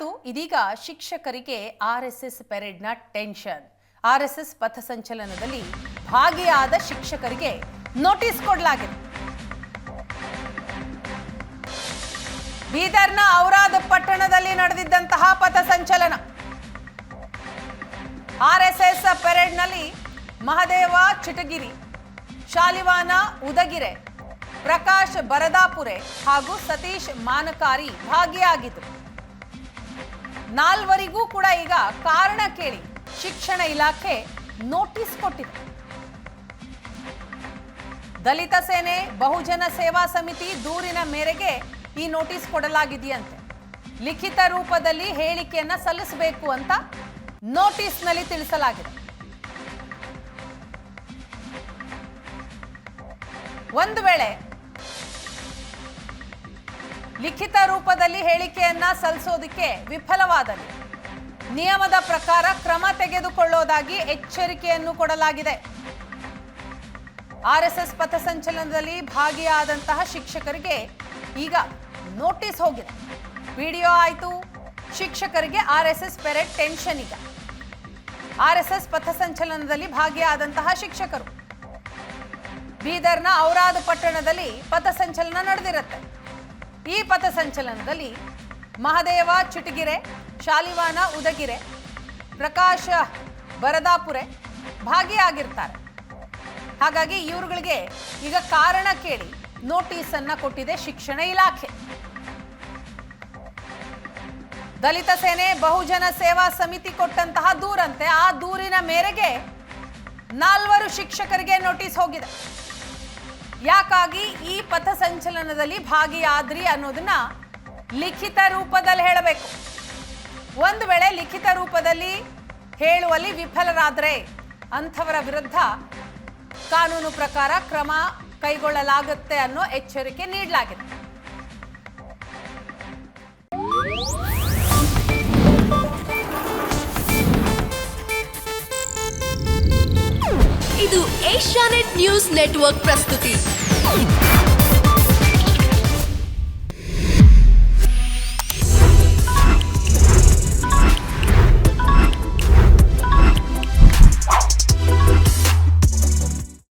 ಆಯ್ತು. ಇದೀಗ ಶಿಕ್ಷಕರಿಗೆ ಆರ್ಎಸ್ಎಸ್ ಪೆರೇಡ್ನ ಟೆನ್ಷನ್. ಆರ್ಎಸ್ಎಸ್ ಪಥಸಂಚಲನದಲ್ಲಿ ಭಾಗಿಯಾದ ಶಿಕ್ಷಕರಿಗೆ ನೋಟಿಸ್ ಕೊಡಲಾಗಿದೆ. ಬೀದರ್ನ ಔರಾದ್ ಪಟ್ಟಣದಲ್ಲಿ ನಡೆದಿದ್ದಂತಹ ಪಥಸಂಚಲನ. ಆರ್ಎಸ್ಎಸ್ ಪೆರೇಡ್ನಲ್ಲಿ ಮಹದೇವ ಚಿಟಗಿರಿ, ಶಾಲಿವಾನ ಉದಗಿರೆ, ಪ್ರಕಾಶ್ ಬರದಾಪುರೆ ಹಾಗೂ ಸತೀಶ್ ಮಾನಕಾರಿ ಭಾಗಿಯಾಗಿದ್ದರು. ನಾಲ್ವರಿಗೂ ಕೂಡ ಈಗ ಕಾರಣ ಕೇಳಿ ಶಿಕ್ಷಣ ಇಲಾಖೆ ನೋಟಿಸ್ ಕೊಟ್ಟಿದೆ. ದಲಿತ ಸೇನೆ ಬಹುಜನ ಸೇವಾ ಸಮಿತಿ ದೂರಿನ ಮೇರೆಗೆ ಈ ನೋಟಿಸ್ ಕೊಡಲಾಗಿದೆಯಂತೆ. ಲಿಖಿತ ರೂಪದಲ್ಲಿ ಹೇಳಿಕೆಯನ್ನ ಸಲ್ಲಿಸಬೇಕು ಅಂತ ನೋಟಿಸ್ನಲ್ಲಿ ತಿಳಿಸಲಾಗಿದೆ. ಒಂದು ವೇಳೆ ಲಿಖಿತ ರೂಪದಲ್ಲಿ ಹೇಳಿಕೆಯನ್ನ ಸಲ್ಲಿಸೋದಕ್ಕೆ ವಿಫಲವಾದಲ್ಲಿ ನಿಯಮದ ಪ್ರಕಾರ ಕ್ರಮ ತೆಗೆದುಕೊಳ್ಳೋದಾಗಿ ಎಚ್ಚರಿಕೆಯನ್ನು ಕೊಡಲಾಗಿದೆ. ಆರ್ಎಸ್ಎಸ್ ಪಥಸಂಚಲನದಲ್ಲಿ ಭಾಗಿಯಾದಂತಹ ಶಿಕ್ಷಕರಿಗೆ ಈಗ ನೋಟಿಸ್ ಹೋಗಿದೆ. ವಿಡಿಯೋ ಆಯ್ತು, ಶಿಕ್ಷಕರಿಗೆ ಆರ್ಎಸ್ಎಸ್ ಪೆರೇಡ್ ಟೆನ್ಷನ್. ಈಗ ಆರ್ಎಸ್ಎಸ್ ಪಥಸಂಚಲನದಲ್ಲಿ ಭಾಗಿಯಾದಂತಹ ಶಿಕ್ಷಕರು ಬೀದರ್ನ ಔರಾದ್ ಪಟ್ಟಣದಲ್ಲಿ ಪಥಸಂಚಲನ ನಡೆದಿರುತ್ತೆ. ಈ ಪಥಸಂಚಲನದಲ್ಲಿ ಮಹದೇವ ಚಿಟಗಿರೆ, ಶಾಲಿವಾನ ಉದಗಿರೆ, ಪ್ರಕಾಶ್ ಬರದಾಪುರೆ ಭಾಗಿಯಾಗಿರ್ತಾರೆ. ಹಾಗಾಗಿ ಇವರುಗಳಿಗೆ ಈಗ ಕಾರಣ ಕೇಳಿ ನೋಟಿಸ್ ಅನ್ನ ಕೊಟ್ಟಿದೆ ಶಿಕ್ಷಣ ಇಲಾಖೆ. ದಲಿತ ಸೇನೆ ಬಹುಜನ ಸೇವಾ ಸಮಿತಿ ಕೊಟ್ಟಂತಹ ದೂರಂತೆ. ಆ ದೂರಿನ ಮೇರೆಗೆ 4 ಶಿಕ್ಷಕರಿಗೆ ನೋಟಿಸ್ ಹೋಗಿದೆ. ಯಾಕಾಗಿ ಈ ಪಥಸಂಚಲನದಲ್ಲಿ ಭಾಗಿಯಾದ್ರಿ ಅನ್ನೋದನ್ನ ಲಿಖಿತ ರೂಪದಲ್ಲಿ ಹೇಳಬೇಕು. ಒಂದು ವೇಳೆ ಲಿಖಿತ ರೂಪದಲ್ಲಿ ಹೇಳುವಲ್ಲಿ ವಿಫಲರಾದರೆ ಅಂಥವರ ವಿರುದ್ಧ ಕಾನೂನು ಪ್ರಕಾರ ಕ್ರಮ ಕೈಗೊಳ್ಳಲಾಗುತ್ತೆ ಅನ್ನೋ ಎಚ್ಚರಿಕೆ ನೀಡಲಾಗಿದೆ. ಇದು ಏಷ್ಯಾನೆಟ್ ನ್ಯೂಸ್ ನೆಟ್ವರ್ಕ್ ಪ್ರಸ್ತುತಿ.